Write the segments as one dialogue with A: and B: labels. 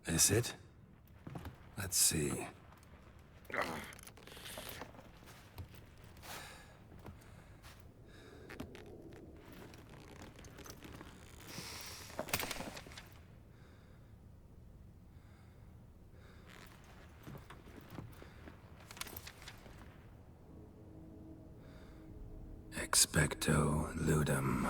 A: Is it? Let's see. Expecto ludum.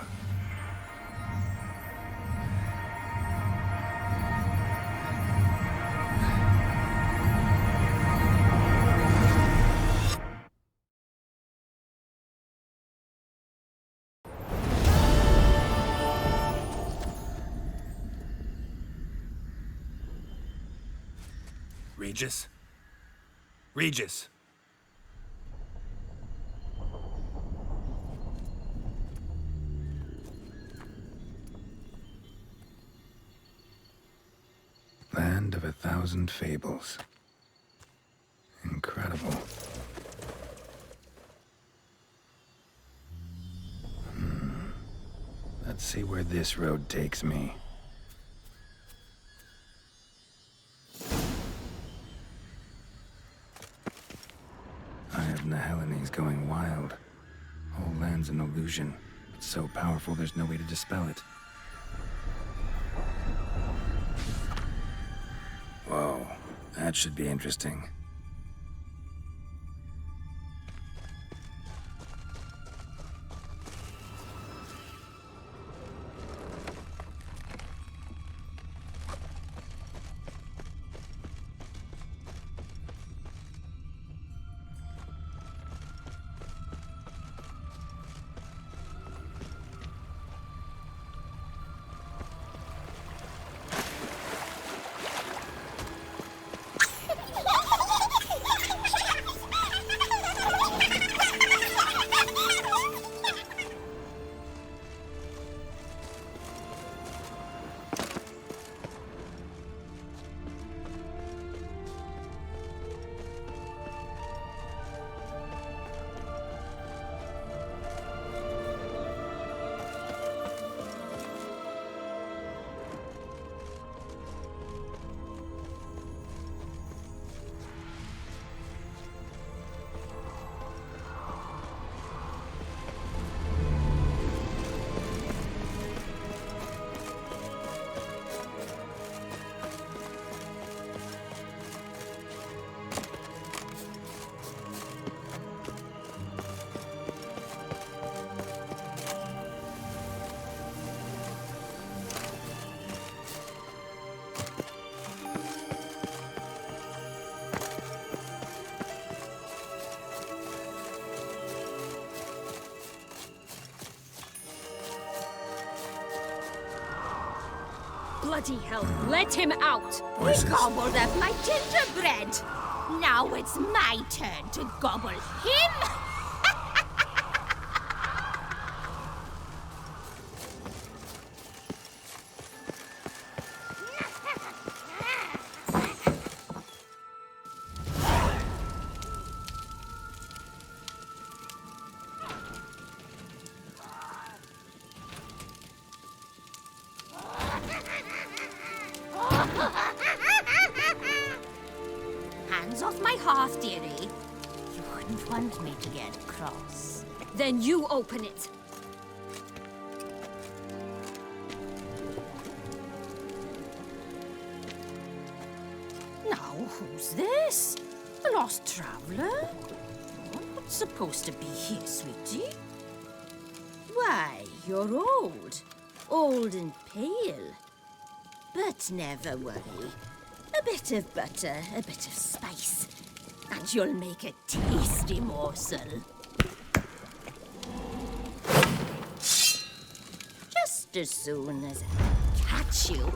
A: Regis? Regis! Land of 1,000 fables. Incredible. Let's see where this road takes me. Eye of the Hellenes going wild. Whole land's an illusion. It's so powerful there's no way to dispel it. Whoa, that should be interesting.
B: Bloody hell, let him out!
A: Voices.
C: He gobbled up my gingerbread. Now it's my turn to gobble him. Hands off my hearth, dearie. You wouldn't want me to get cross.
B: Then you open it.
C: Now, who's this? A lost traveler? You're not supposed to be here, sweetie. Why, you're old. Old and pale. But never worry. A bit of butter, a bit of spice, and you'll make a tasty morsel. Just as soon as I catch you.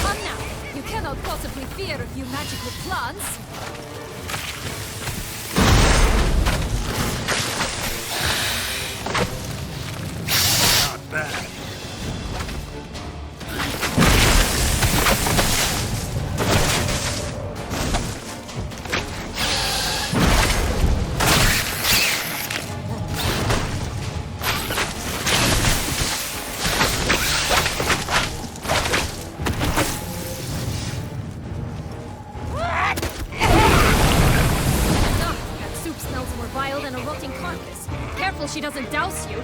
B: Come now, you cannot possibly fear a few magical plants.
A: Bad.
B: rotting carcass. Careful she doesn't douse you.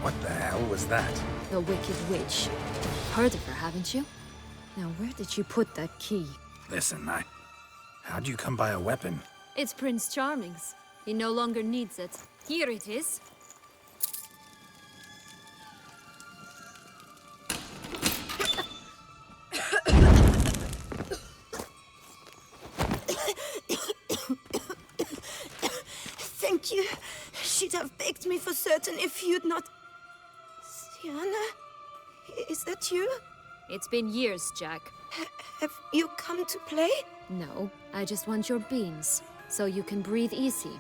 A: What the hell was that?
B: The Wicked Witch. Heard of her, haven't you? Now, where did you put that key?
A: Listen, how'd you come by a weapon?
B: It's Prince Charming's. He no longer needs it. Here it is.
C: Thank you. She'd have begged me for certain if you'd not... Sienna? Is that you?
B: It's been years, Jack.
C: Have you come to play?
B: No, I just want your beans, so you can breathe easy.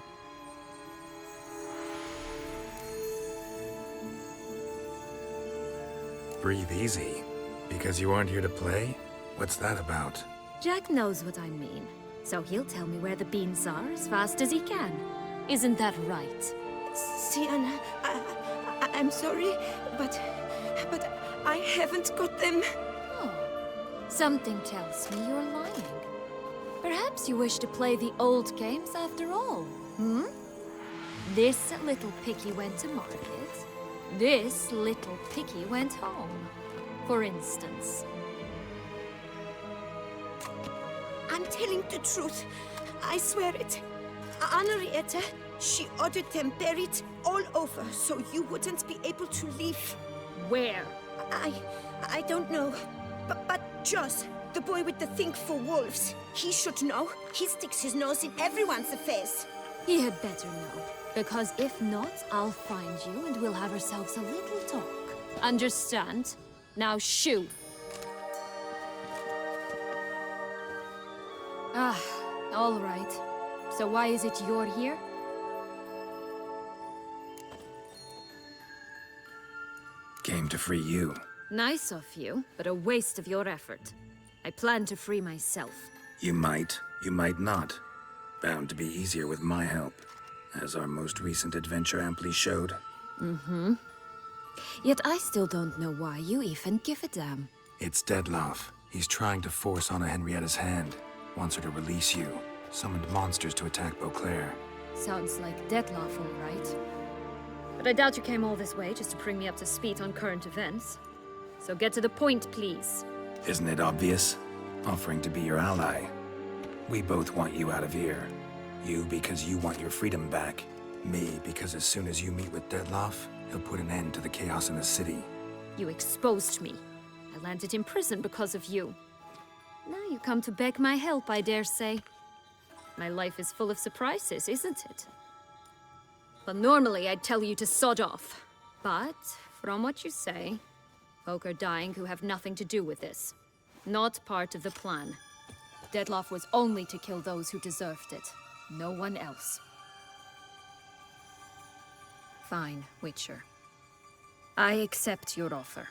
A: Breathe easy? Because you aren't here to play? What's that about?
B: Jack knows what I mean, so he'll tell me where the beans are as fast as he can. Isn't that right?
C: Sienna, I'm sorry, but I haven't got them.
B: Oh, something tells me you're lying. Perhaps you wish to play the old games after all, hmm? This little picky went to market. This little picky went home, for instance.
C: I'm telling the truth. I swear it. Henrietta, she ordered them buried all over, so you wouldn't be able to leave.
B: Where?
C: I don't know. But Joss, the boy with the thing for wolves, he should know. He sticks his nose in everyone's affairs.
B: He had better know, because if not, I'll find you and we'll have ourselves a little talk. Understand? Now shoo! Ah, all right. So why is it you're here?
A: Came to free you.
B: Nice of you, but a waste of your effort. I plan to free myself.
A: You might not. Bound to be easier with my help, as our most recent adventure amply showed.
B: Yet I still don't know why you even give a damn.
A: It's Dettlaff. He's trying to force Anna Henrietta's hand. Wants her to release you. Summoned monsters to attack Beauclair.
B: Sounds like Dettlaff, all right. But I doubt you came all this way just to bring me up to speed on current events. So get to the point, please.
A: Isn't it obvious? Offering to be your ally. We both want you out of here. You because you want your freedom back. Me because as soon as you meet with Dettlaff, he'll put an end to the chaos in the city.
B: You exposed me. I landed in prison because of you. Now you come to beg my help, I dare say. My life is full of surprises, isn't it? Well, normally I'd tell you to sod off. But, from what you say, folk are dying who have nothing to do with this. Not part of the plan. Dettlaff was only to kill those who deserved it. No one else. Fine, Witcher. I accept your offer.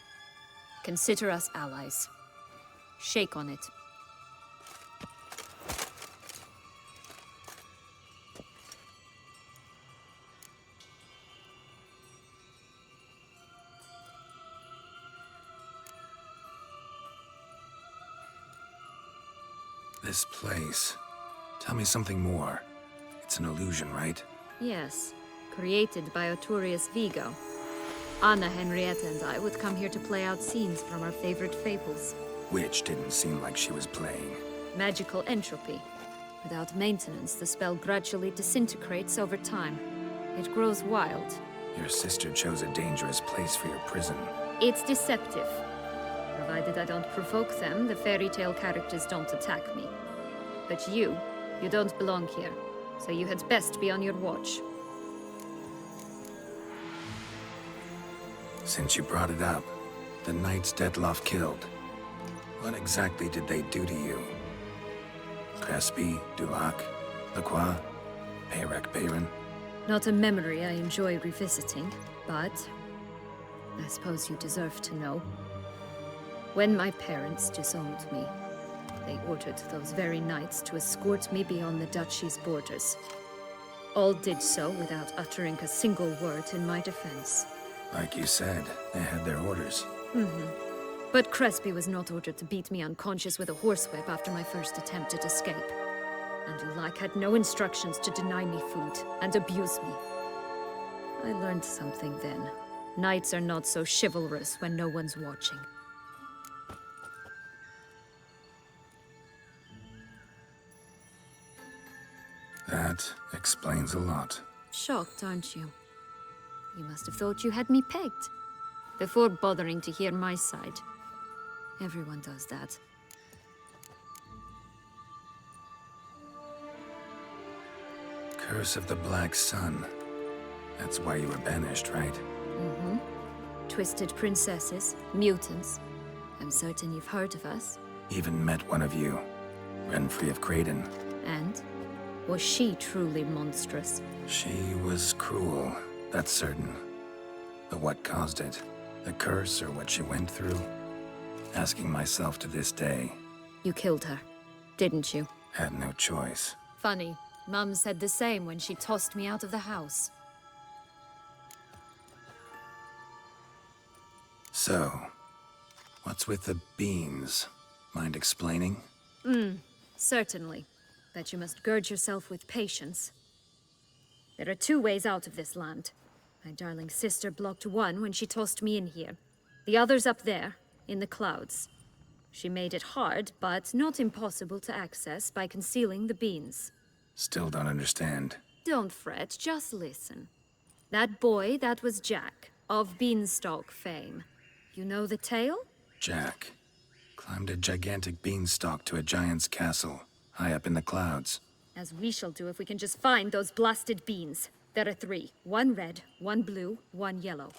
B: Consider us allies. Shake on it.
A: This place. Tell me something more. It's an illusion, right?
B: Yes, created by Arturius Vigo. Anna, Henrietta, and I would come here to play out scenes from our favorite fables.
A: Which didn't seem like she was playing.
B: Magical entropy. Without maintenance, the spell gradually disintegrates over time. It grows wild.
A: Your sister chose a dangerous place for your prison.
B: It's deceptive. Provided I don't provoke them, the fairy tale characters don't attack me. But you don't belong here, so you had best be on your watch.
A: Since you brought it up, the knights Dettlaff killed. What exactly did they do to you? Crespi, Dulac, Lacroix, Peyrac Bayron?
B: Not a memory I enjoy revisiting, but I suppose you deserve to know. When my parents disowned me, they ordered those very knights to escort me beyond the duchy's borders. All did so without uttering a single word in my defense.
A: Like you said, they had their orders.
B: But Crespi was not ordered to beat me unconscious with a horsewhip after my first attempt at escape. And Dulac had no instructions to deny me food and abuse me. I learned something then. Knights are not so chivalrous when no one's watching.
A: That explains a lot.
B: Shocked, aren't you? You must have thought you had me pegged. Before bothering to hear my side. Everyone does that.
A: Curse of the Black Sun. That's why you were banished, right?
B: Twisted princesses, mutants. I'm certain you've heard of us.
A: Even met one of you. Renfrey of Craden.
B: And? Was she truly monstrous?
A: She was cruel, that's certain. But what caused it? The curse or what she went through? Asking myself to this day.
B: You killed her, didn't you?
A: Had no choice.
B: Funny. Mum said the same when she tossed me out of the house.
A: So, what's with the beans? Mind explaining?
B: Certainly. But you must gird yourself with patience. There are two ways out of this land. My darling sister blocked one when she tossed me in here. The other's up there, in the clouds. She made it hard, but not impossible to access by concealing the beans.
A: Still don't understand.
B: Don't fret, just listen. That boy, that was Jack, of Beanstalk fame. You know the tale?
A: Jack climbed a gigantic beanstalk to a giant's castle, high up in the clouds.
B: As we shall do if we can just find those blasted beans. There are 3. 1 red, 1 blue, 1 yellow.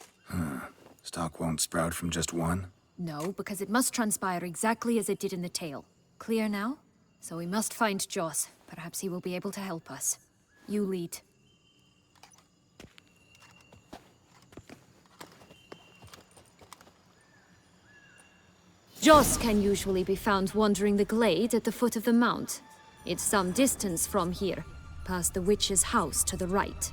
A: Stalk won't sprout from just one?
B: No, because it must transpire exactly as it did in the tale. Clear now? So we must find Joss. Perhaps he will be able to help us. You lead. Joss can usually be found wandering the glade at the foot of the mount. It's some distance from here, past the witch's house to the right.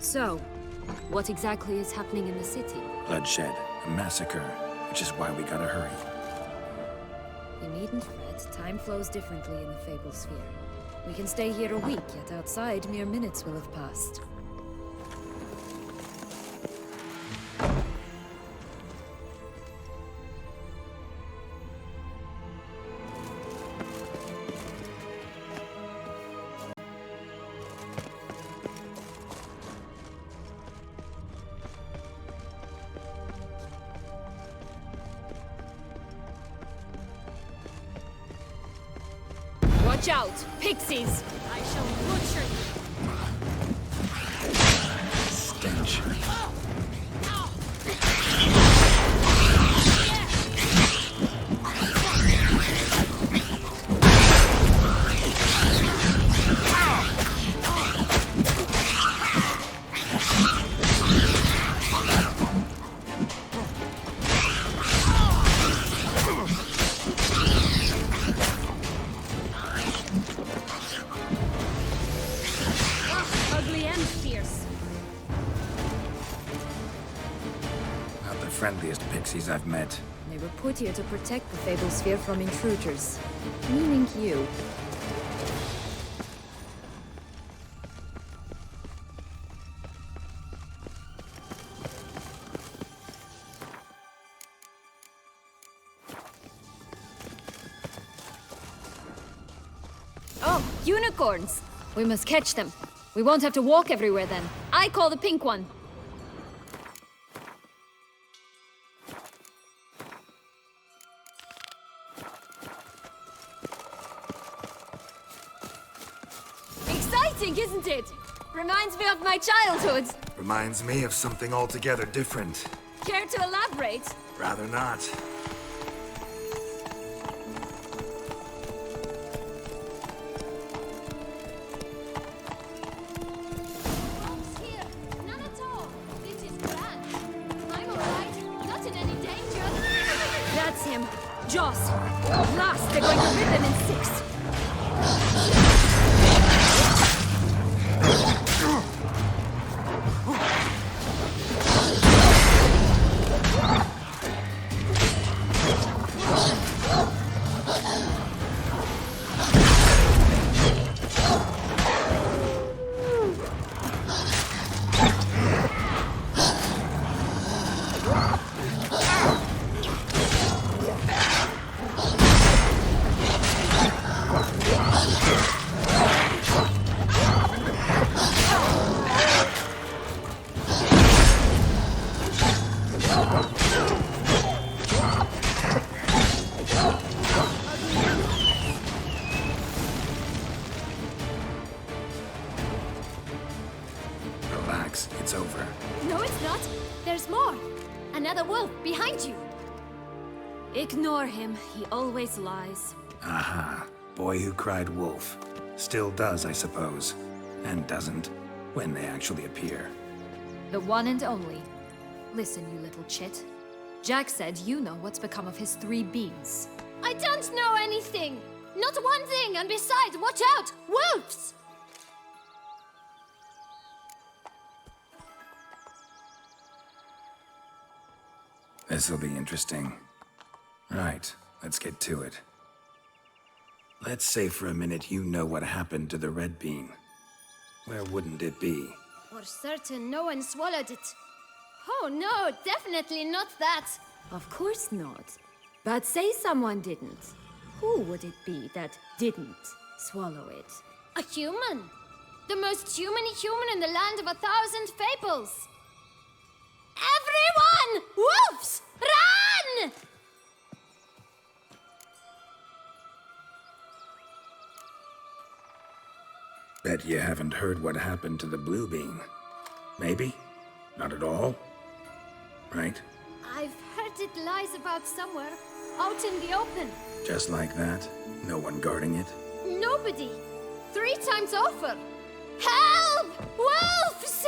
B: So, what exactly is happening in the city?
A: Bloodshed, a massacre, which is why we gotta hurry.
B: You needn't fret. Time flows differently in the Fable Sphere. We can stay here a week, yet outside mere minutes will have passed. Watch out! Pixies! I shall butcher you!
A: Stench.
B: Ugly and fierce.
A: Not the friendliest pixies I've met.
B: They were put here to protect the Fable Sphere from intruders. Meaning you. Oh, unicorns! We must catch them. We won't have to walk everywhere then. I call the pink one. Exciting, isn't it? Reminds me of my childhood.
A: Reminds me of something altogether different.
B: Care to elaborate?
A: Rather not.
B: Here, none at all. This is grand. I'm alright. Not in any danger. That's him. Joss. At last, they're going to rip him in six.
A: Relax, it's over.
B: No, it's not. There's more. Another wolf behind you. Ignore him. He always lies.
A: Aha. Boy who cried wolf. Still does, I suppose. And doesn't, when they actually appear.
B: The one and only. Listen, you little chit. Jack said you know what's become of his 3 beans. I don't know anything! Not one thing, and besides, watch out! Wolves!
A: This'll be interesting. Right, let's get to it. Let's say for a minute you know what happened to the red bean. Where wouldn't it be?
B: For certain, no one swallowed it. Oh no, definitely not that. Of course not. But say someone didn't. Who would it be that didn't swallow it?
D: A human! The most humany human in the land of 1,000 fables! Everyone! Wolves! Run!
A: Bet you haven't heard what happened to the blue bean. Maybe? Not at all? Right?
D: I've heard it lies about somewhere, out in the open.
A: Just like that? No one guarding it?
D: Nobody! 3 times over! Help! Wolves!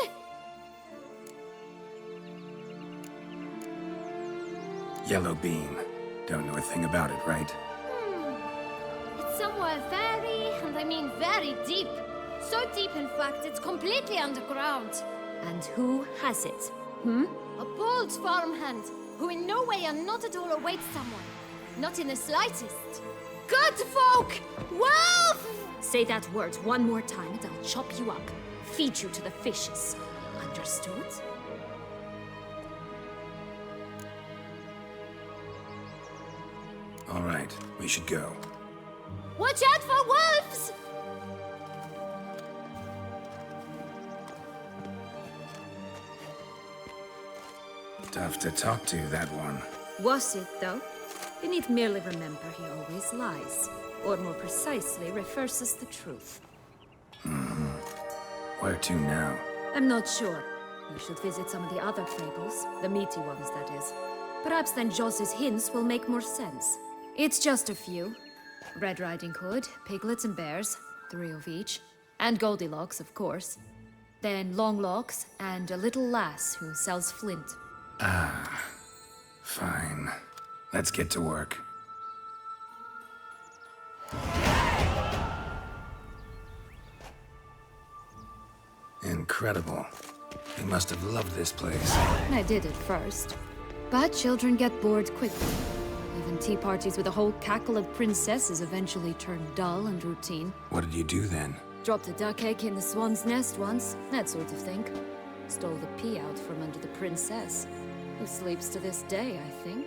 A: Yellow bean. Don't know a thing about it, right?
D: It's somewhere very, and I mean very deep. So deep, in fact, it's completely underground.
B: And who has it?
D: A bold farmhand, who in no way and not at all awaits someone. Not in the slightest. Good folk! Wolf!
B: Say that word one more time and I'll chop you up. Feed you to the fishes. Understood?
A: All right, we should go.
D: Watch out for wolves!
A: Tough to talk to, that one.
B: Was it, though? You need merely remember he always lies. Or more precisely, reverses the truth.
A: Where to now?
B: I'm not sure. You should visit some of the other fables. The meaty ones, that is. Perhaps then Joss's hints will make more sense. It's just a few. Red Riding Hood, piglets and bears, 3 of each. And Goldilocks, of course. Then Longlocks, and a little lass who sells flint.
A: Fine. Let's get to work. Incredible. You must have loved this place.
B: I did at first. But children get bored quickly. Even tea parties with a whole cackle of princesses eventually turn dull and routine.
A: What did you do then?
B: Dropped a duck egg in the swan's nest once, that sort of thing. Stole the pea out from under the princess, who sleeps to this day, I think.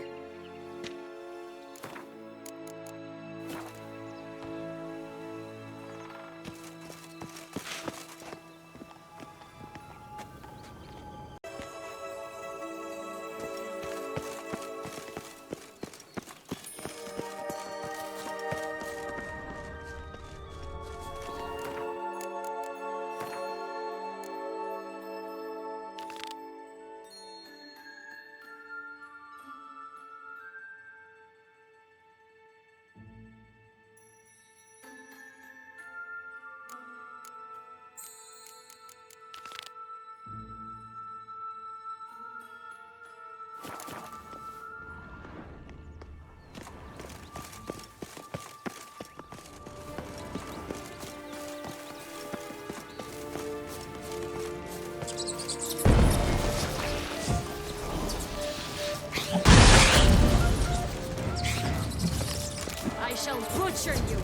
D: I shall butcher you!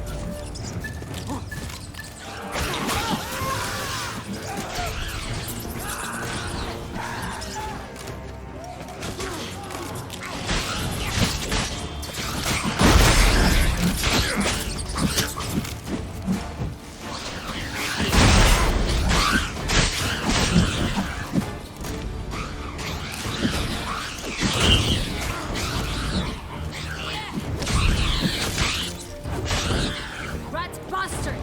D: Rat bastard!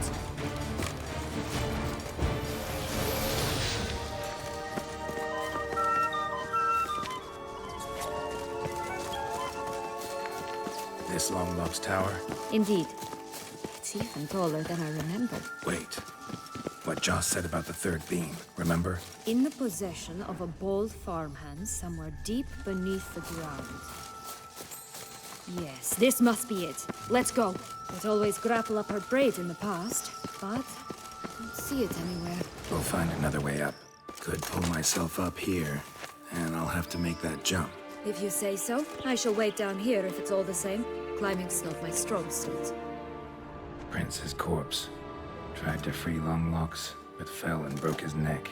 A: This Longlocks tower?
B: Indeed. It's even taller than I remembered.
A: Wait. What Joss said about the third beam, remember?
B: In the possession of a bold farmhand somewhere deep beneath the ground. Yes, this must be it. Let's go. It always grapple up her braid in the past, but I don't see it anywhere.
A: We'll find another way up. Could pull myself up here, and I'll have to make that jump.
B: If you say so, I shall wait down here if it's all the same. Climbing's not my strong suit.
A: Prince's corpse. Tried to free Longlocks, but fell and broke his neck.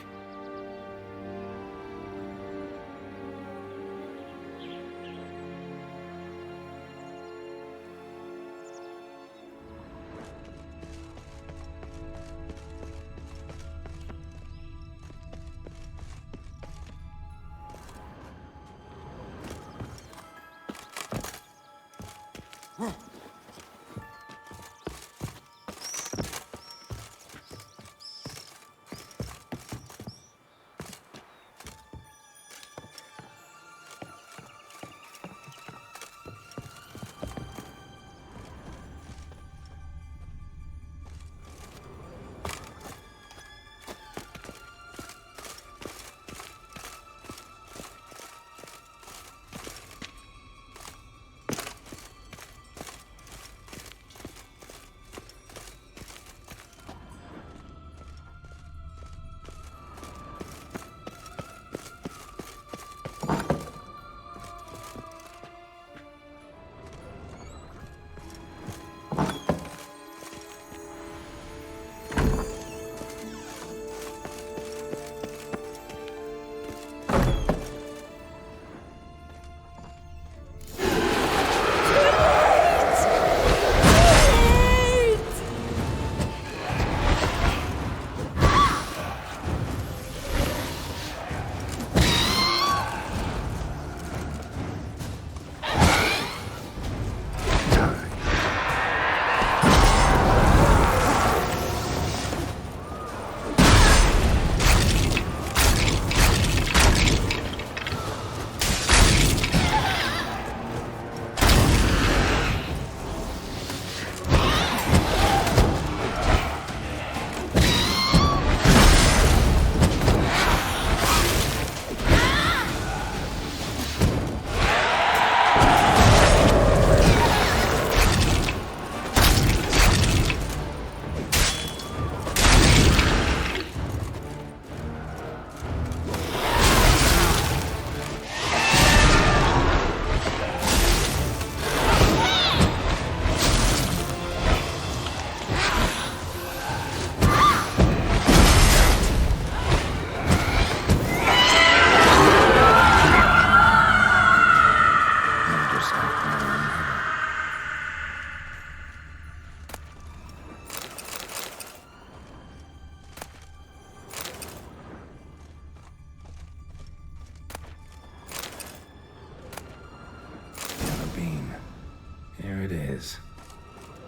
A: is.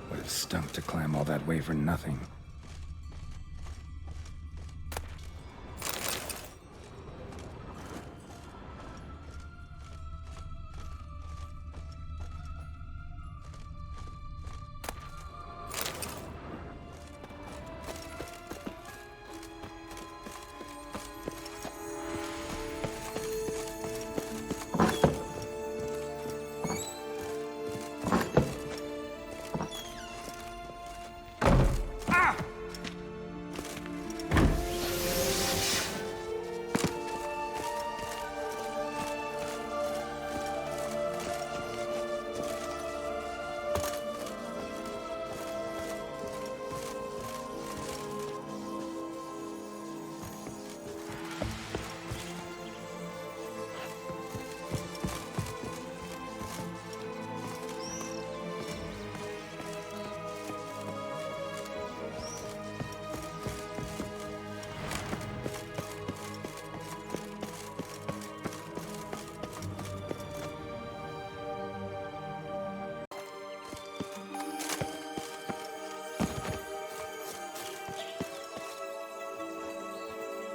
A: Would have stunk to climb all that way for nothing.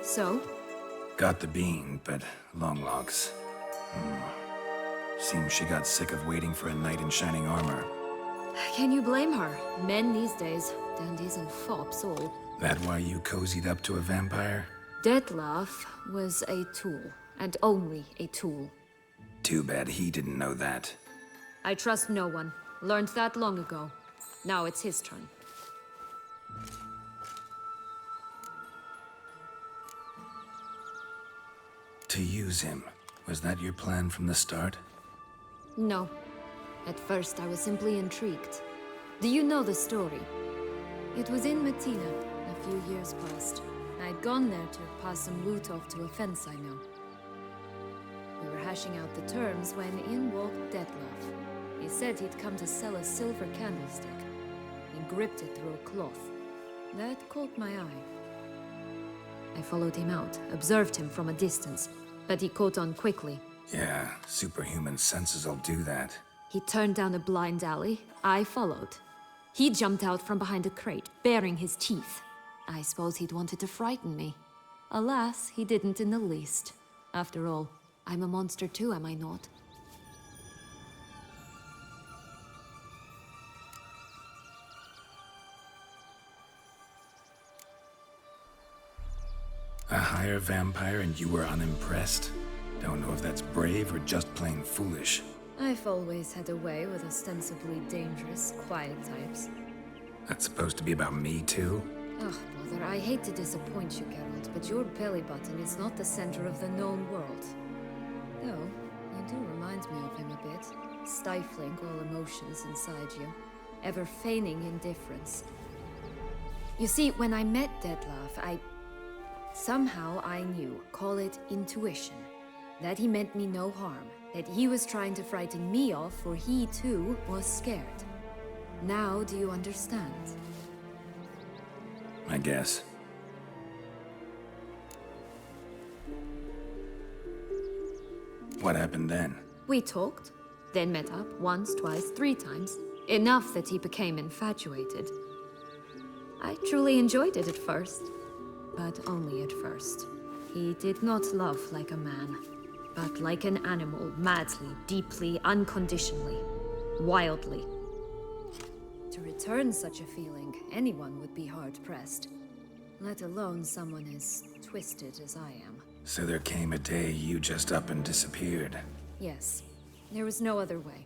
B: So?
A: Got the bean, but long logs. Seems she got sick of waiting for a knight in shining armor.
B: Can you blame her? Men these days, dandies and fops all.
A: That why you cozied up to a vampire?
B: Detlef was a tool, and only a tool.
A: Too bad he didn't know that.
B: I trust no one. Learned that long ago. Now it's his turn.
A: To use him. Was that your plan from the start?
B: No. At first, I was simply intrigued. Do you know the story? It was in Matina, a few years past. I'd gone there to pass some loot off to a fence I know. We were hashing out the terms when in walked Detlef. He said he'd come to sell a silver candlestick. He gripped it through a cloth. That caught my eye. I followed him out, observed him from a distance, but he caught on quickly.
A: Yeah, superhuman senses will do that.
B: He turned down a blind alley. I followed. He jumped out from behind a crate, baring his teeth. I suppose he'd wanted to frighten me. Alas, he didn't in the least. After all, I'm a monster too, am I not?
A: A higher vampire and you were unimpressed? Don't know if that's brave or just plain foolish.
B: I've always had a way with ostensibly dangerous, quiet types.
A: That's supposed to be about me too?
B: Ugh, brother, I hate to disappoint you, Geralt, but your belly button is not the center of the known world. Though, you do remind me of him a bit. Stifling all emotions inside you. Ever feigning indifference. You see, when I met Detlef, somehow I knew, call it intuition, that he meant me no harm, that he was trying to frighten me off, for he too was scared. Now do you understand?
A: I guess. What happened then?
B: We talked, then met up once, twice, 3 times. Enough that he became infatuated. I truly enjoyed it at first. But only at first. He did not love like a man, but like an animal, madly, deeply, unconditionally, wildly. To return such a feeling, anyone would be hard-pressed, let alone someone as twisted as I am.
A: So there came a day you just up and disappeared.
B: Yes, there was no other way.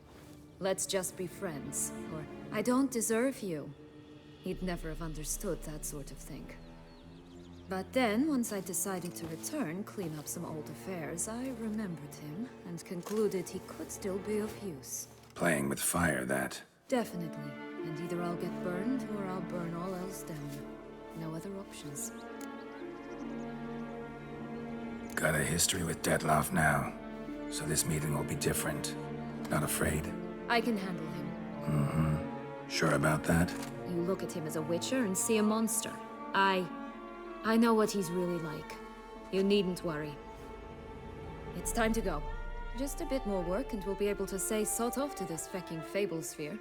B: Let's just be friends, or I don't deserve you. He'd never have understood that sort of thing. But then, once I decided to return, clean up some old affairs, I remembered him and concluded he could still be of use.
A: Playing with fire, that.
B: Definitely. And either I'll get burned or I'll burn all else down. No other options.
A: Got a history with Detlef now, so this meeting will be different. Not afraid?
B: I can handle him.
A: Sure about that?
B: You look at him as a witcher and see a monster. I know what he's really like. You needn't worry. It's time to go. Just a bit more work and we'll be able to say sod off to this fecking fable sphere.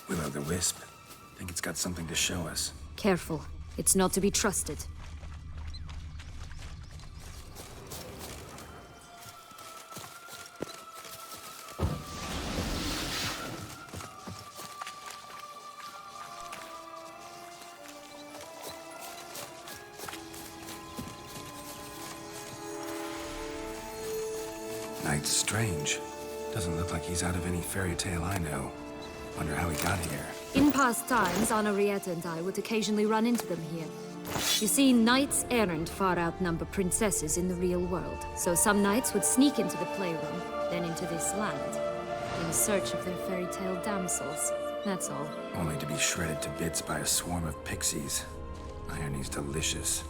A: Will-o'-the-wisp. Think it's got something to show us.
B: Careful. It's not to be trusted.
A: Knight's strange. Doesn't look like he's out of any fairy tale I know. Wonder how he got here.
B: In past times, Henrietta and I would occasionally run into them here. You see, knights errant far outnumber princesses in the real world. So some knights would sneak into the playroom, then into this land, in search of their fairy tale damsels. That's all.
A: Only to be shredded to bits by a swarm of pixies. Irony's delicious.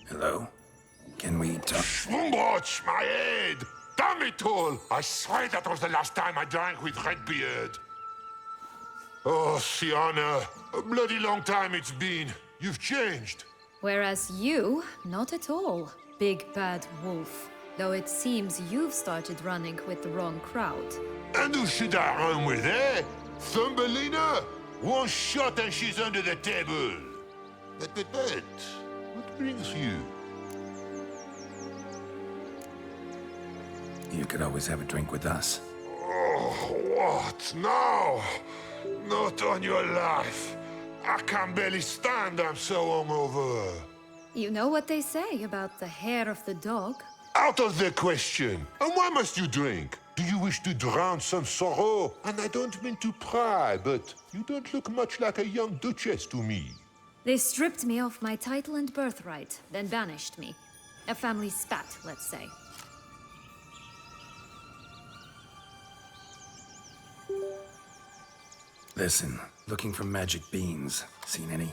A: Hello? Can we talk?
E: Schwumbroch, my head! Damn it all! I swear that was the last time I drank with Redbeard. Oh, Sienna, a bloody long time it's been. You've changed.
B: Whereas you, not at all, big bad wolf. Though it seems you've started running with the wrong crowd.
E: And who should I run with, eh? Thumbelina? One shot and she's under the table. But, what brings you?
A: You could always have a drink with us.
E: Oh, what now? Not on your life. I can barely stand, I'm so hungover.
B: You know what they say about the hair of the dog?
E: Out of the question. And why must you drink? Do you wish to drown some sorrow? And I don't mean to pry, but you don't look much like a young duchess to me.
B: They stripped me of my title and birthright, then banished me. A family spat, let's say.
A: Listen, looking for magic beans. Seen any?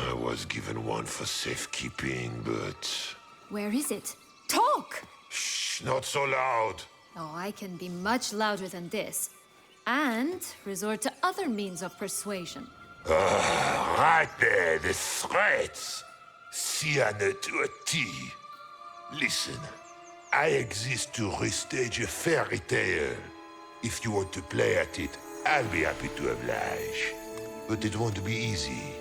E: I was given one for safekeeping, but...
B: Where is it? Talk!
E: Shh, not so loud.
B: Oh, I can be much louder than this. And resort to other means of persuasion.
E: Right there, the threats. Sienna to a T. Listen, I exist to restage a fairy tale. If you want to play at it, I'll be happy to oblige. But it won't be easy.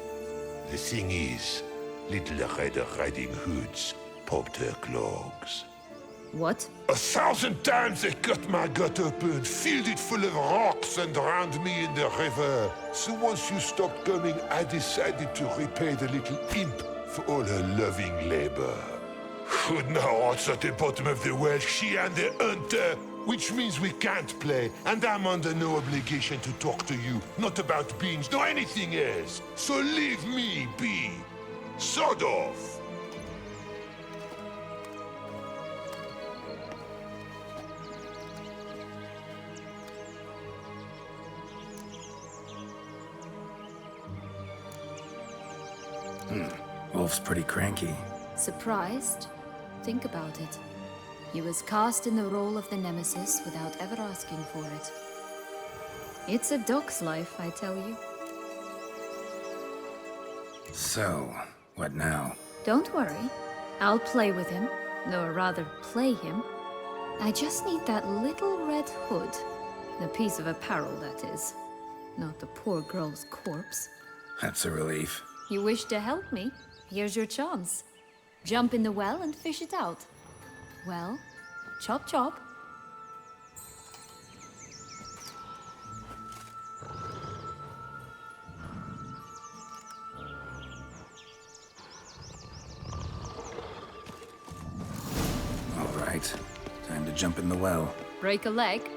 E: The thing is, little Red Riding Hoods popped her clogs.
B: What?
E: 1,000 times they cut my gut open, filled it full of rocks and drowned me in the river. So once you stopped coming, I decided to repay the little imp for all her loving labor. Good now, what's at the bottom of the well, she and the hunter, which means we can't play, and I'm under no obligation to talk to you, not about beans, nor anything else. So leave me be. Sod off.
A: Wolf's pretty cranky.
B: Surprised? Think about it. He was cast in the role of the Nemesis without ever asking for it. It's a dog's life, I tell you.
A: So, what now?
B: Don't worry. I'll play with him. Or rather, play him. I just need that little red hood. The piece of apparel, that is. Not the poor girl's corpse.
A: That's a relief.
B: You wish to help me? Here's your chance. Jump in the well and fish it out. Well, chop chop.
A: to jump in the well.
B: Break a leg?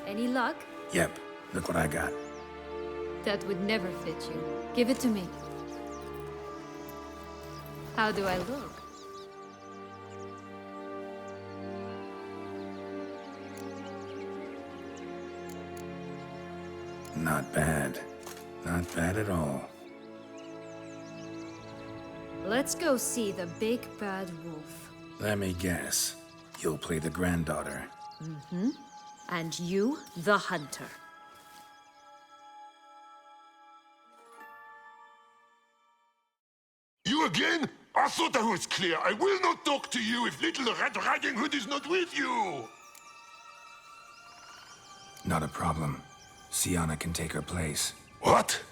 B: Any luck?
A: Yep, look what I got.
B: That would never fit you. Give it to me. How do I look?
A: Not bad. Not bad at all.
B: Let's go see the big bad wolf.
A: Let me guess. You'll play the granddaughter.
C: And you, the hunter.
E: You again? I thought I was clear. I will not talk to you if little Red Riding Hood is not with you.
A: Not a problem. Sienna can take her place.
E: What?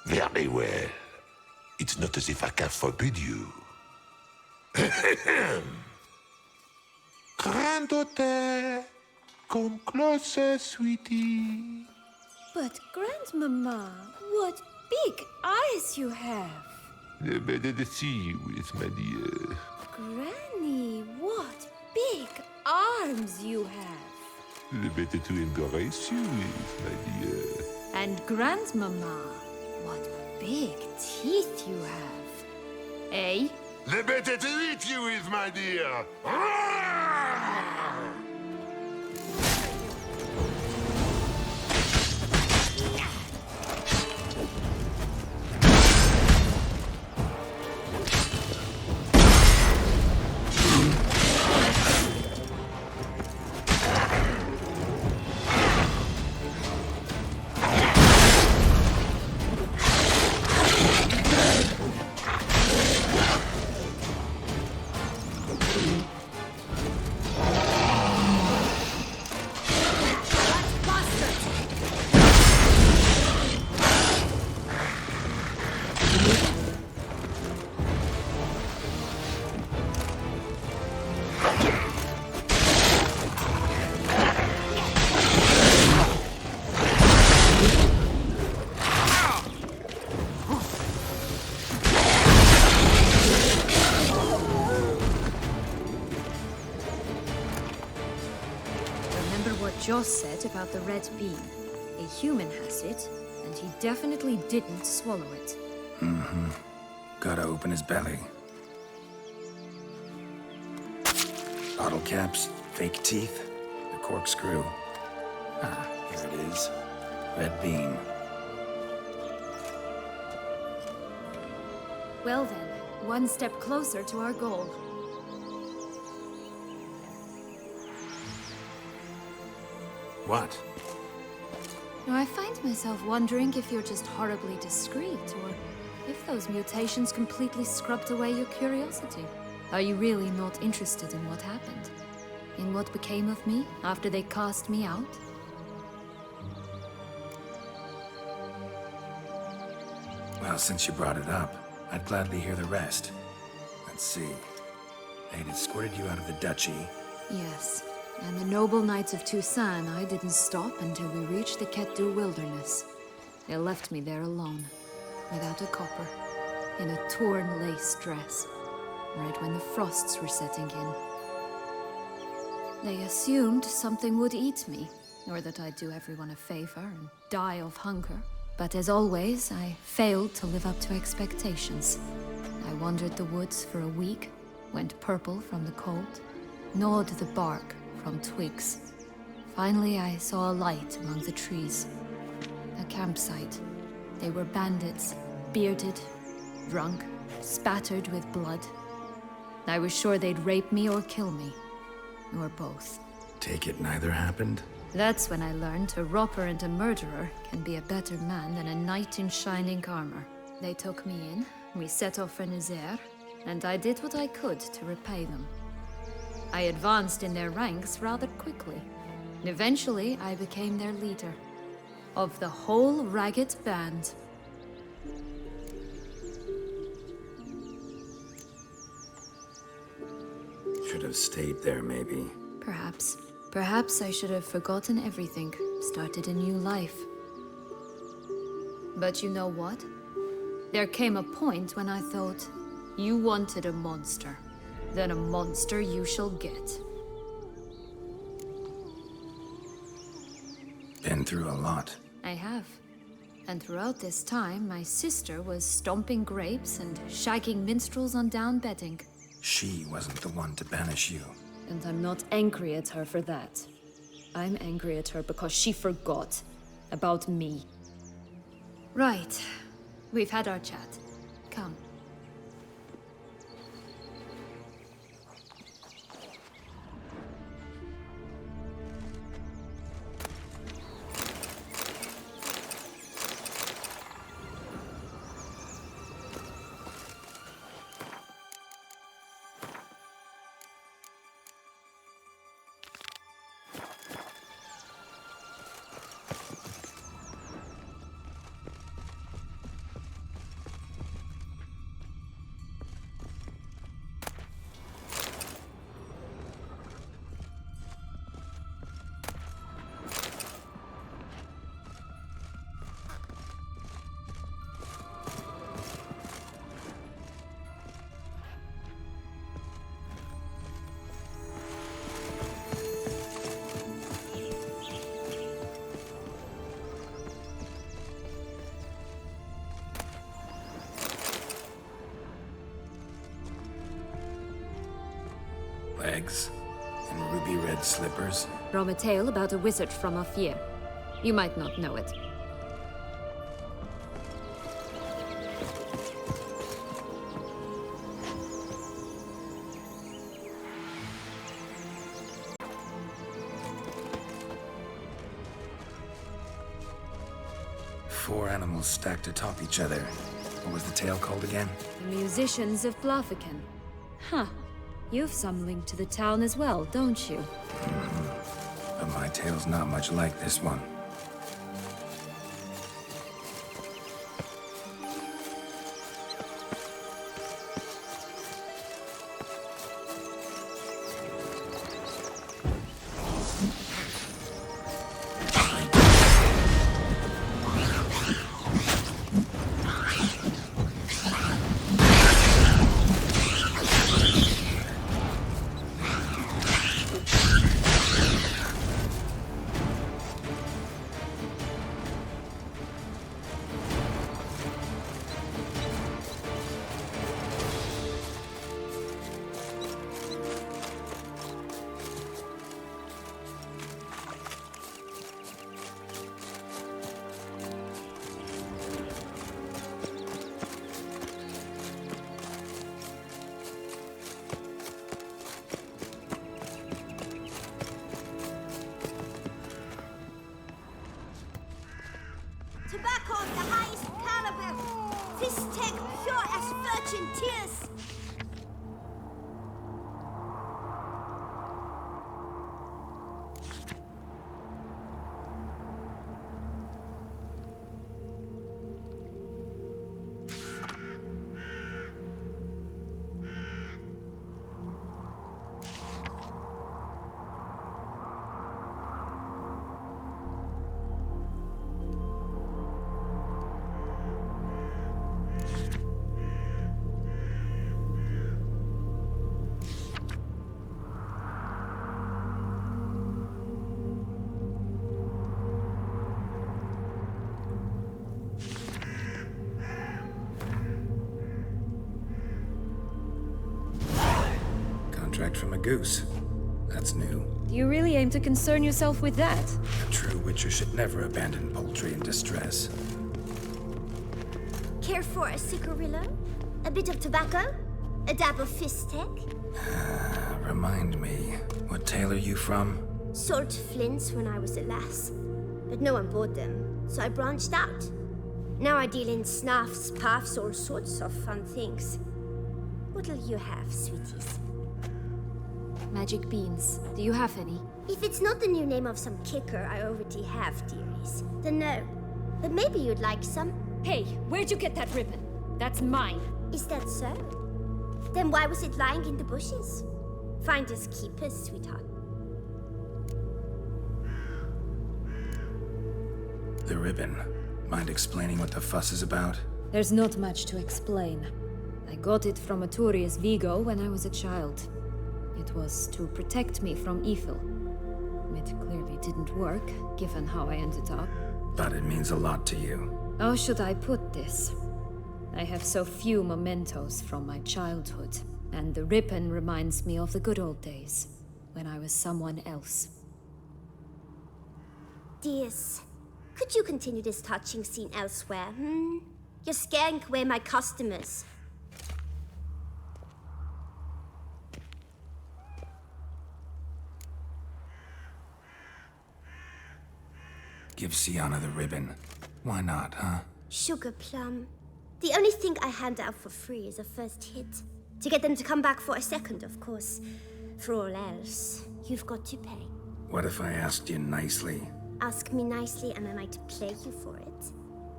E: Very well. It's not as if I can forbid you. Granddaughter, come closer, sweetie.
B: But Grandmama, what big eyes you have!
E: Better to see you with, my dear.
B: Granny, what big arms you have!
E: The better to embrace you with, my dear.
B: And Grandmama, what big teeth you have! Eh?
E: The better to eat you with, my dear.
B: Joss said about the red bean. A human has it, and he definitely didn't swallow it.
A: Gotta open his belly. Bottle caps, fake teeth, the corkscrew. Ah, here it is. Red bean.
B: Well then, one step closer to our goal.
A: What?
B: Now, I find myself wondering if you're just horribly discreet, or if those mutations completely scrubbed away your curiosity. Are you really not interested in what happened? In what became of me after they cast me out?
A: Well, since you brought it up, I'd gladly hear the rest. Let's see. They'd escorted you out of the duchy.
B: Yes. And the noble knights of Toussaint, I didn't stop until we reached the Ketdu wilderness. They left me there alone, without a copper, in a torn lace dress, right when the frosts were setting in. They assumed something would eat me, or that I'd do everyone a favor and die of hunger. But as always, I failed to live up to expectations. I wandered the woods for a week, went purple from the cold, gnawed the bark from twigs. Finally, I saw a light among the trees. A campsite. They were bandits, bearded, drunk, spattered with blood. I was sure they'd rape me or kill me. Or both.
A: Take it neither happened?
B: That's when I learned a robber and a murderer can be a better man than a knight in shining armor. They took me in, we set off for Nazaire, and I did what I could to repay them. I advanced in their ranks rather quickly. Eventually, I became their leader. Of the whole ragged band.
A: Should have stayed there, maybe.
B: Perhaps. Perhaps I should have forgotten everything, started a new life. But you know what? There came a point when I thought, you wanted a monster. Then a monster you shall get.
A: Been through a lot.
B: I have. And throughout this time, my sister was stomping grapes and shagging minstrels on down bedding.
A: She wasn't the one to banish you.
B: And I'm not angry at her for that. I'm angry at her because she forgot about me. Right. We've had our chat. Come.
A: Legs and ruby red slippers.
B: From a tale about a wizard from Ophir. You might not know it.
A: Four animals stacked atop each other. What was the tale called again?
B: The musicians of Blaviken. Huh. You've some link to the town as well, don't you?
A: But my tale's not much like this one. contract from a goose. That's new.
B: Do you really aim to concern yourself with that?
A: A true witcher should never abandon poultry in distress.
D: Care for a cigarillo? A bit of tobacco? A dab of fistek?
A: Remind me, what tale are you from?
D: Sold flints when I was a lass. But no one bought them, so I branched out. Now I deal in snuffs, puffs, all sorts of fun things. What'll you have, sweeties?
B: Magic beans. Do you have any?
D: If it's not the new name of some kicker I already have, dearies, then no. But maybe you'd like some.
B: Hey, where'd you get that ribbon? That's mine.
D: Is that so? Then why was it lying in the bushes? Finders keepers, sweetheart.
A: The ribbon. Mind explaining what the fuss is about?
B: There's not much to explain. I got it from Aturius Vigo when I was a child. It was to protect me from evil. It clearly didn't work, given how I ended up.
A: But it means a lot to you.
B: How should I put this? I have so few mementos from my childhood, and the ribbon reminds me of the good old days, when I was someone else.
D: Dears, could you continue this touching scene elsewhere, You're scaring away my customers.
A: Give Sienna the ribbon. Why not, huh?
D: Sugar plum. The only thing I hand out for free is a first hit. To get them to come back for a second, of course. For all else, you've got to pay.
A: What if I asked you nicely?
D: Ask me nicely and I might play you for it.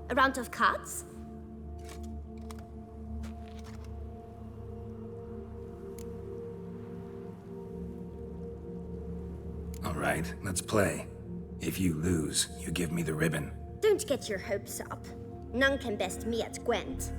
D: A round of cards?
A: All right, let's play. If you lose, you give me the ribbon.
D: Don't get your hopes up. None can best me at Gwent.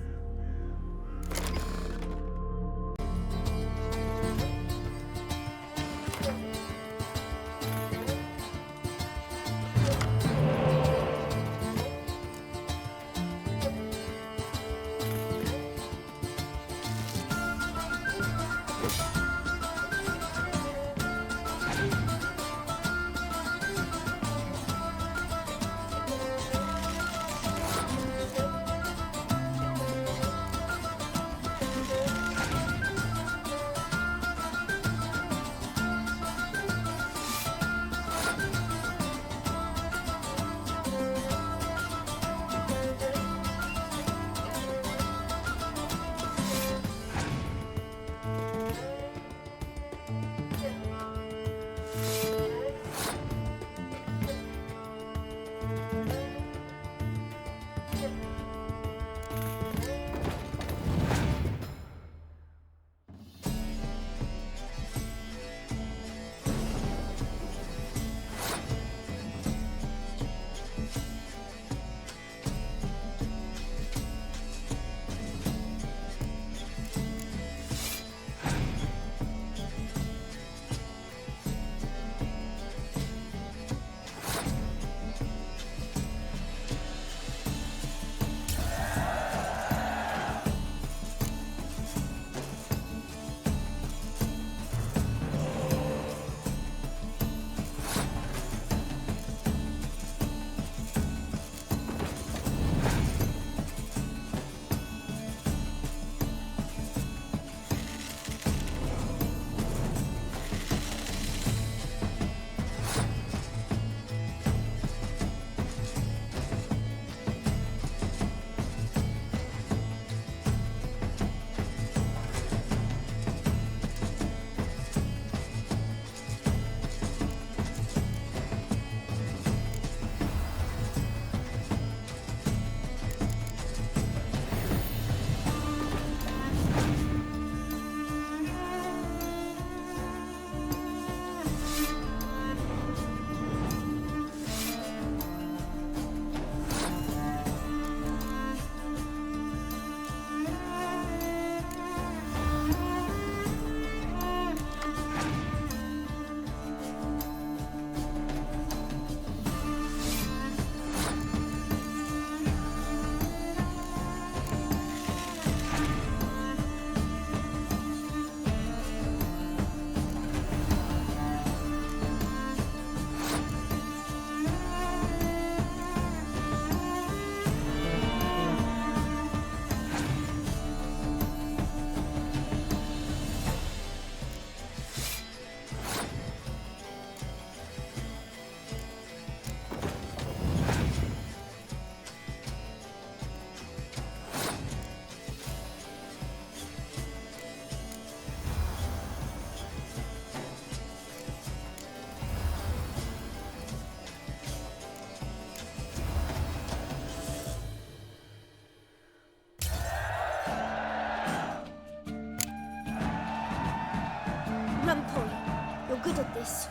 D: Rumpole, you're good at this.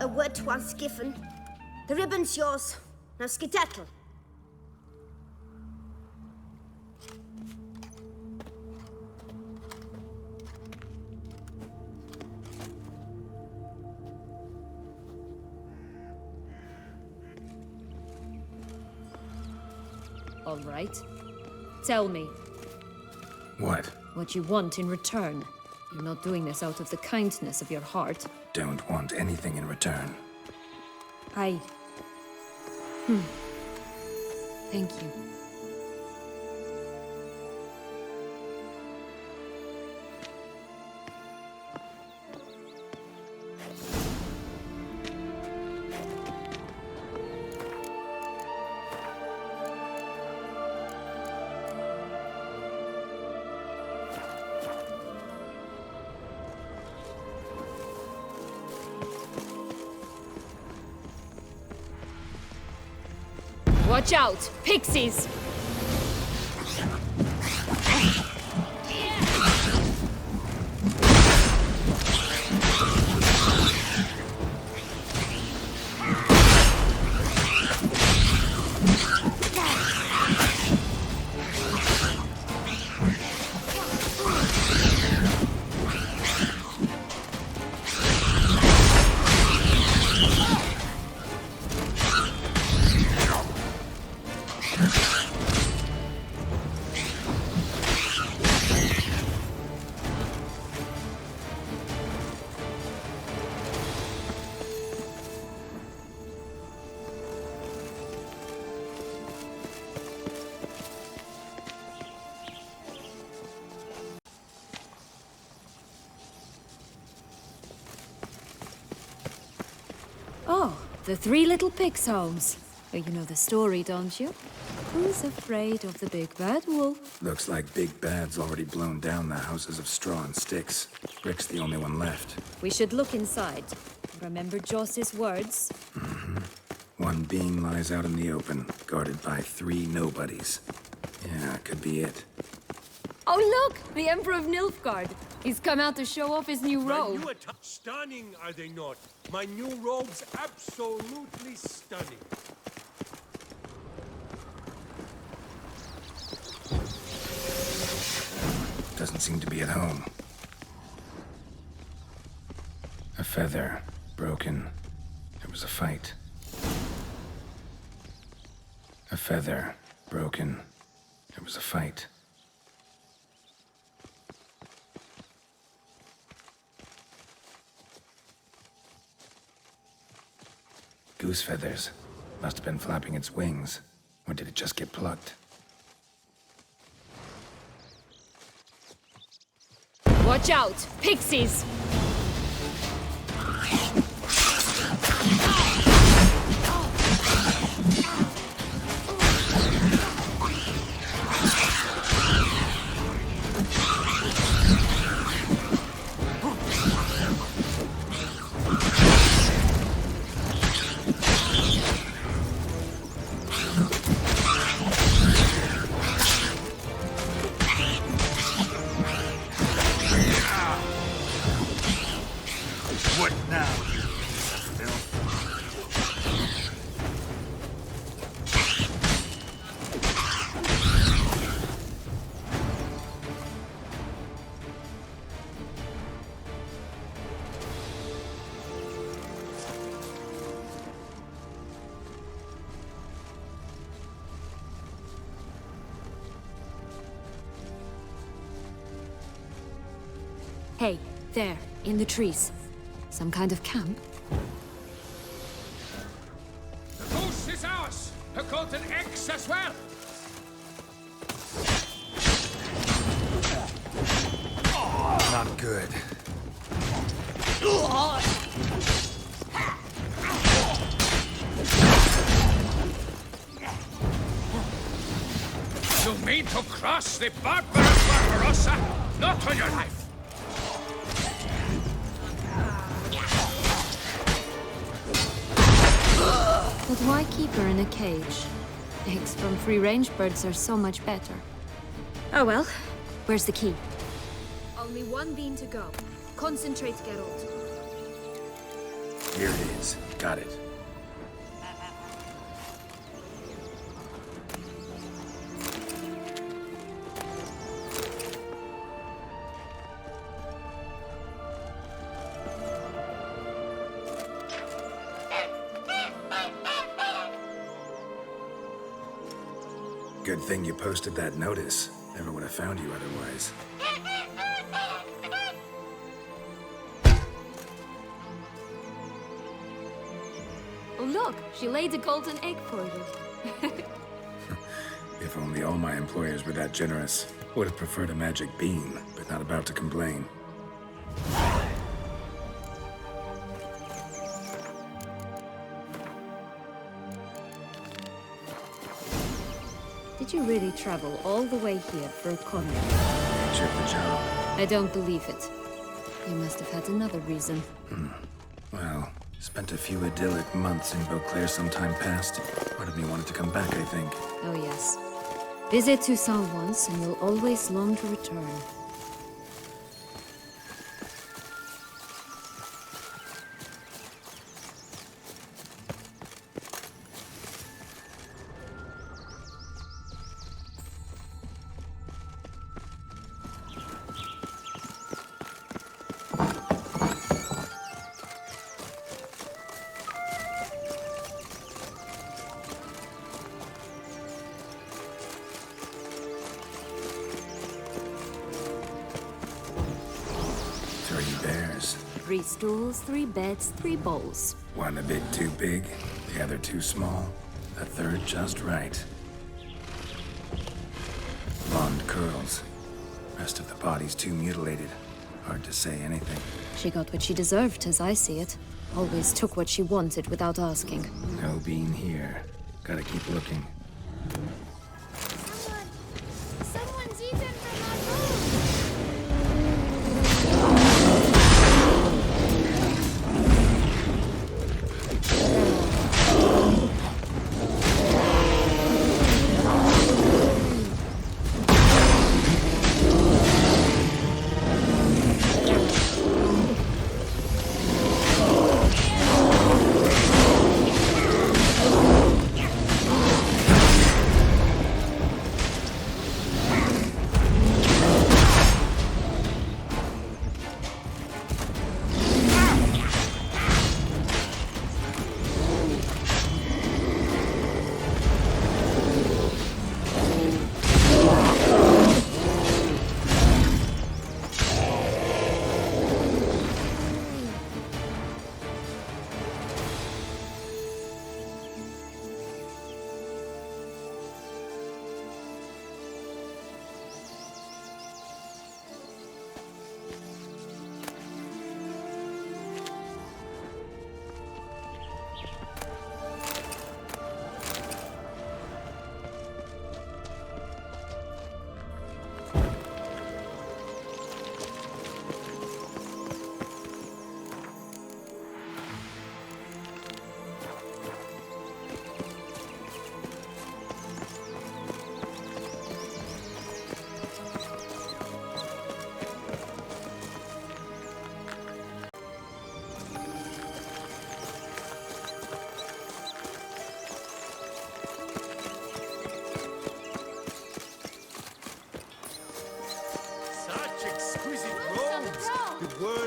D: A word once given. The ribbon's yours. Now skedaddle.
B: All right. Tell me
A: What?
B: what you want in return. You're not doing this out of the kindness of your heart.
A: Don't want anything in return.
B: Thank you. Watch out! Pixies! Oh, the three little pigs' homes. Well, you know the story, don't you? Who's afraid of the big bad wolf?
A: Looks like Big Bad's already blown down the houses of straw and sticks. Rick's the only one left.
B: We should look inside. Remember Joss's words?
A: One being lies out in the open, guarded by three nobodies. Yeah, could be it.
B: Oh, look! The Emperor of Nilfgaard. He's come out to show off his new robe.
F: Stunning, are they not? My new robe's absolutely stunning.
A: Doesn't seem to be at home. A feather, broken. There was a fight. A feather, broken. There was a fight. Goose feathers. Must have been flapping its wings. Or did it just get plucked?
B: Watch out! Pixies!
A: What now?
B: Hey, there, in the trees. Some kind of camp?
F: The goose is ours! A golden eggs as well!
A: Not good.
F: You mean to cross the barbarous Barbarossa? Not on your life!
B: But why keep her in a cage? Eggs from free-range birds are so much better. Oh well, where's the key? Only one bean to go. Concentrate, Geralt.
A: Here it is. Got it. Good thing you posted that notice. Never would have found you otherwise.
B: Oh, look, she laid a golden egg for you.
A: If only all my employers were that generous. Would have preferred a magic bean, but not about to complain.
B: Did you really travel all the way here for a colline?
A: Nature of the job.
B: I don't believe it. You must have had another reason.
A: Well, spent a few idyllic months in Beauclair some time past. Part of me wanted to come back, I think.
B: Oh, yes. Visit Toussaint once, and you'll always long to return.
A: Bears.
B: 3 stools, 3 beds, 3 bowls.
A: One a bit too big, the other too small, the third just right. Blonde curls. Rest of the body's too mutilated. Hard to say anything.
B: She got what she deserved, as I see it. Always took what she wanted without asking.
A: No bean here. Gotta keep looking.
D: Someone's eaten from our food!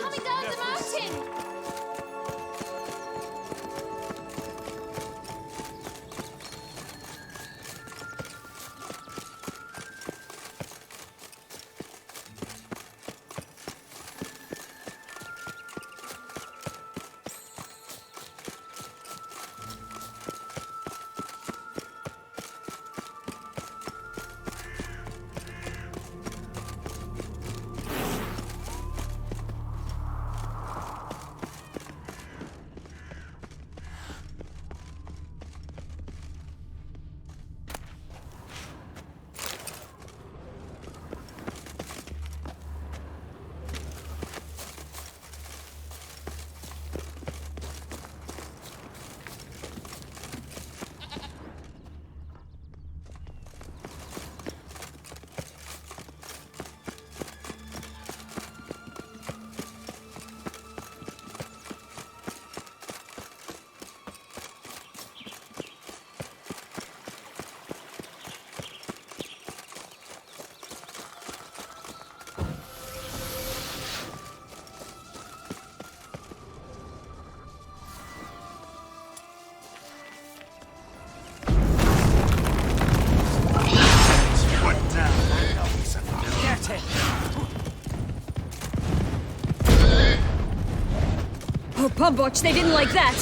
F: Coming down the mountain!
B: Oh, Pumbotch, they didn't like that!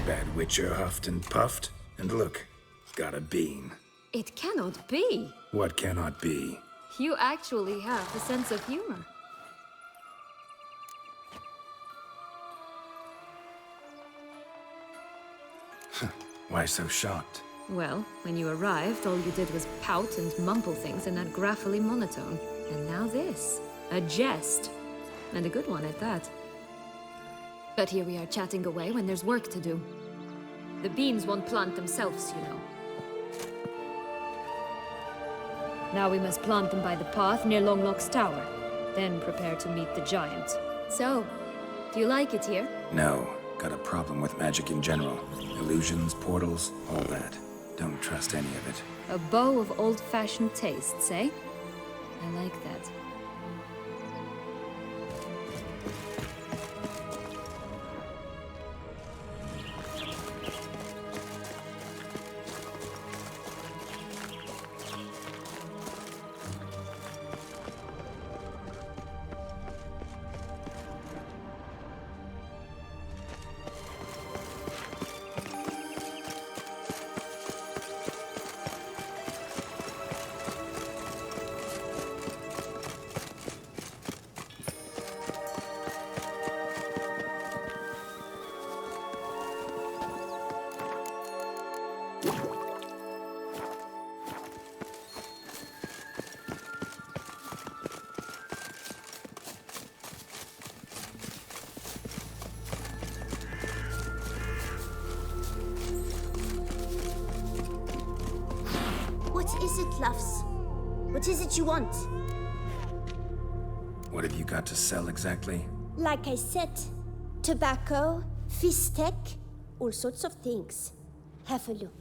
A: Bad Witcher huffed and puffed, and look, got a bean.
B: It cannot be.
A: What cannot be?
B: You actually have a sense of humor.
A: Why so shocked?
B: Well, when you arrived, all you did was pout and mumble things in that graphically monotone. And now this. A jest. And a good one at that. But here we are chatting away when there's work to do. The beans won't plant themselves, you know. Now we must plant them by the path near Longlock's tower. Then prepare to meet the giant. So, do you like it here?
A: No. Got a problem with magic in general. Illusions, portals, all that. Don't trust any of it.
B: A bow of old-fashioned tastes, eh? I like that.
D: What is it, loves? What is it you want?
A: What have you got to sell exactly?
D: Like I said, tobacco, fish tech, all sorts of things. Have a look.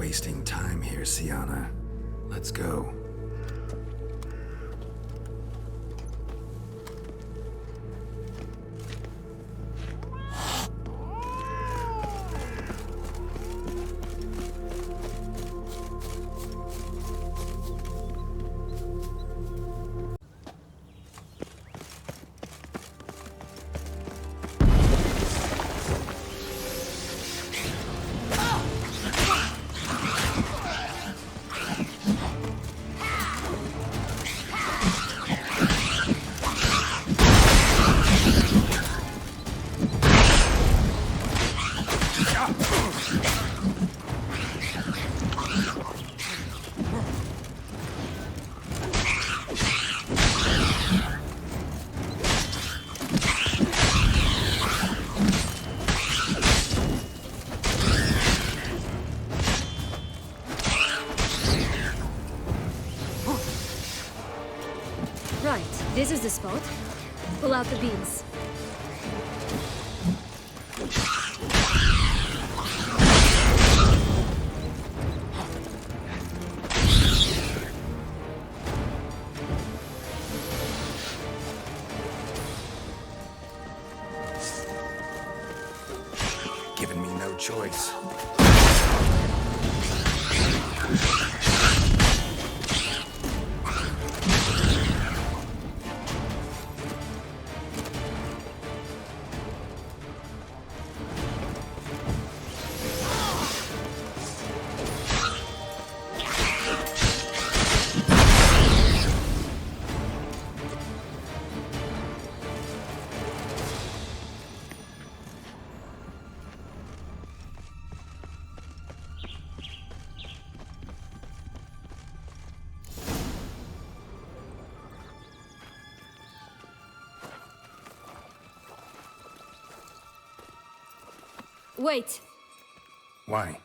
A: wasting time here, Sienna. Let's go.
B: Right, this is the spot. Pull out the beams.
A: Giving me no choice.
B: Wait!
A: Why?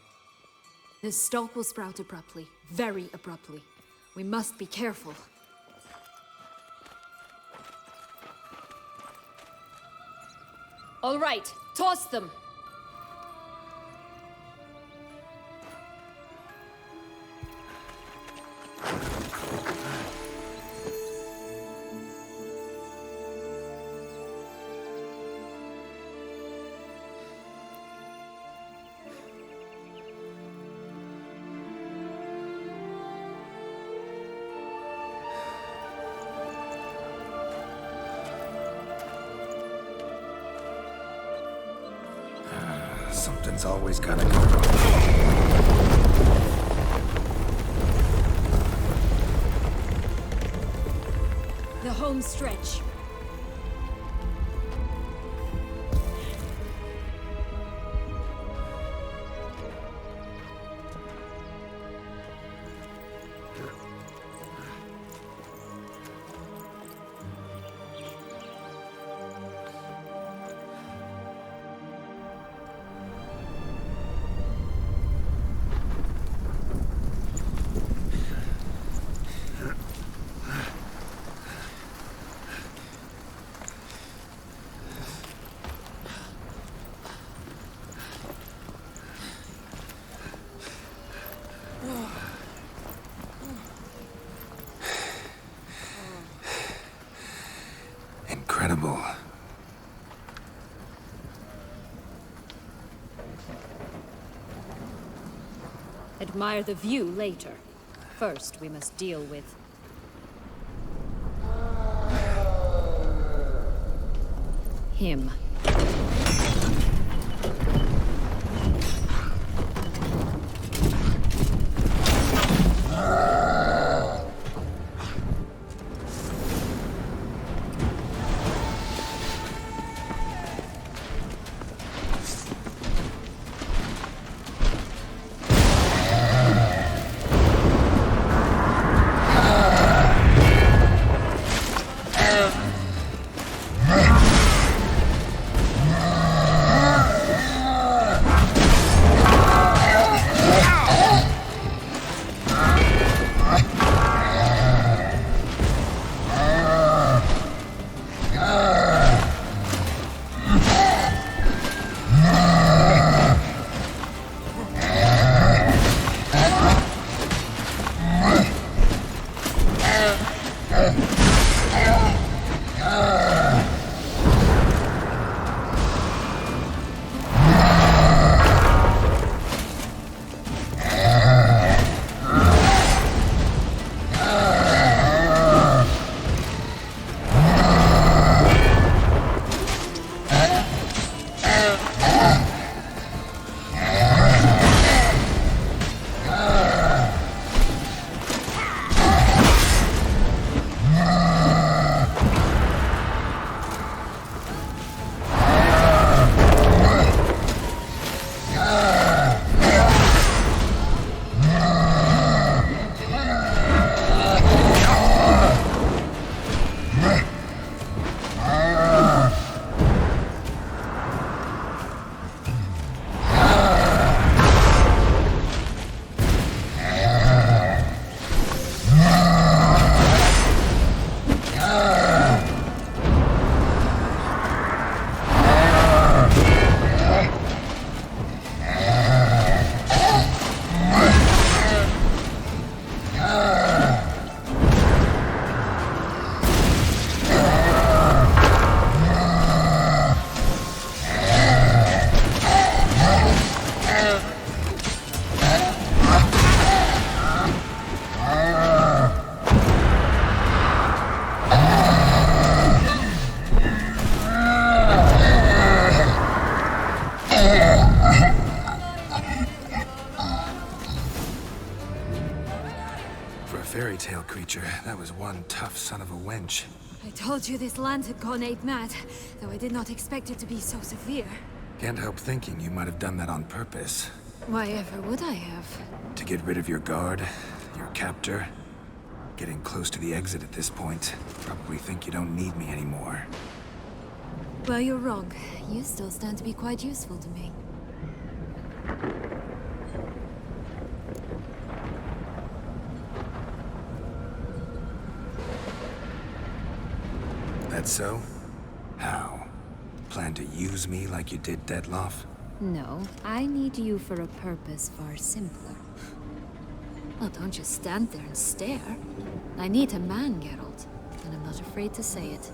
B: The stalk will sprout abruptly. Very abruptly. We must be careful. All right, toss them!
A: Something's always gotta go wrong.
B: The home stretch.
A: Incredible.
B: Admire the view later. First, we must deal with... him.
A: fairy tale creature. That was one tough son of a wench.
B: I told you this land had gone ape mad, though I did not expect it to be so severe.
A: Can't help thinking you might have done that on purpose.
B: Why ever would I have?
A: To get rid of your guard, your captor. Getting close to the exit at this point. Probably think you don't need me anymore.
B: Well, you're wrong. You still stand to be quite useful to me.
A: That so? How? Plan to use me like you did Detloff?
B: No, I need you for a purpose far simpler. Well, don't just stand there and stare. I need a man, Geralt, and I'm not afraid to say it.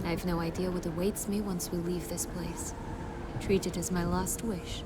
B: I have no idea what awaits me once we leave this place. Treat it as my last wish.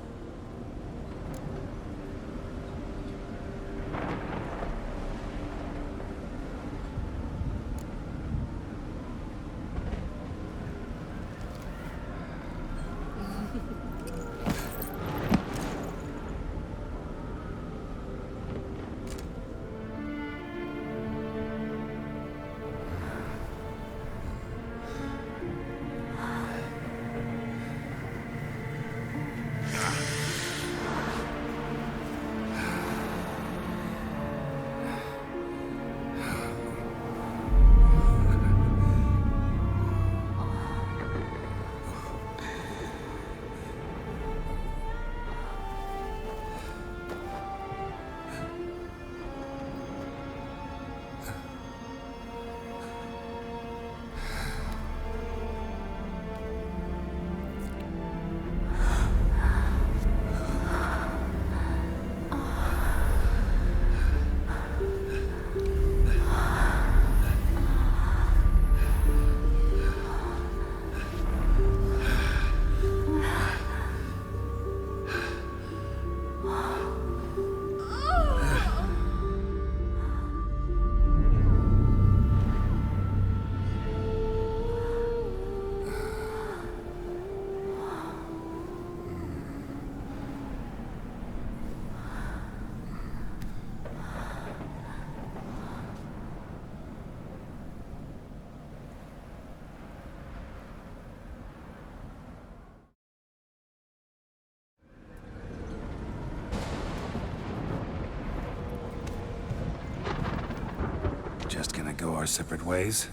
A: Just gonna go our separate ways?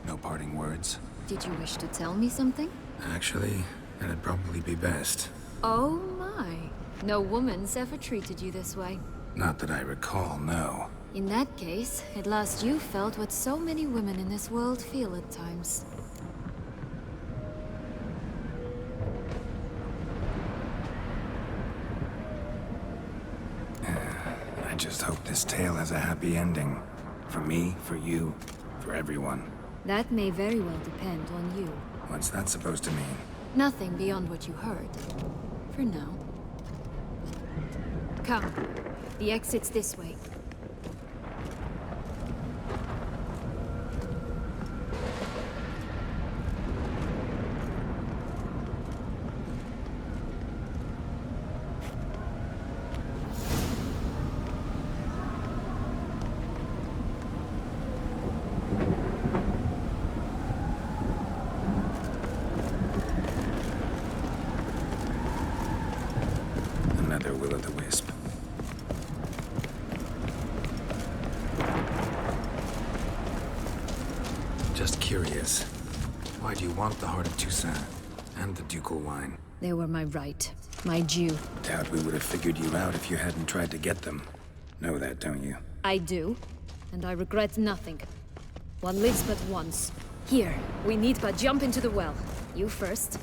A: No parting words?
B: Did you wish to tell me something?
A: Actually, that'd probably be best.
B: Oh my. No woman's ever treated you this way.
A: Not that I recall, no.
B: In that case, at last you felt what so many women in this world feel at times.
A: I just hope this tale has a happy ending. For me, for you, for everyone.
B: That may very well depend on you.
A: What's that supposed to mean?
B: Nothing beyond what you heard. For now. Come. The exit's this way.
A: Another will-o'-the-wisp. Just curious. Why do you want the Heart of Toussaint? And the ducal wine?
B: They were my right. My due.
A: Doubt we would have figured you out if you hadn't tried to get them. Know that, don't you?
B: I do. And I regret nothing. One lives but once. Here, we need but jump into the well. You first.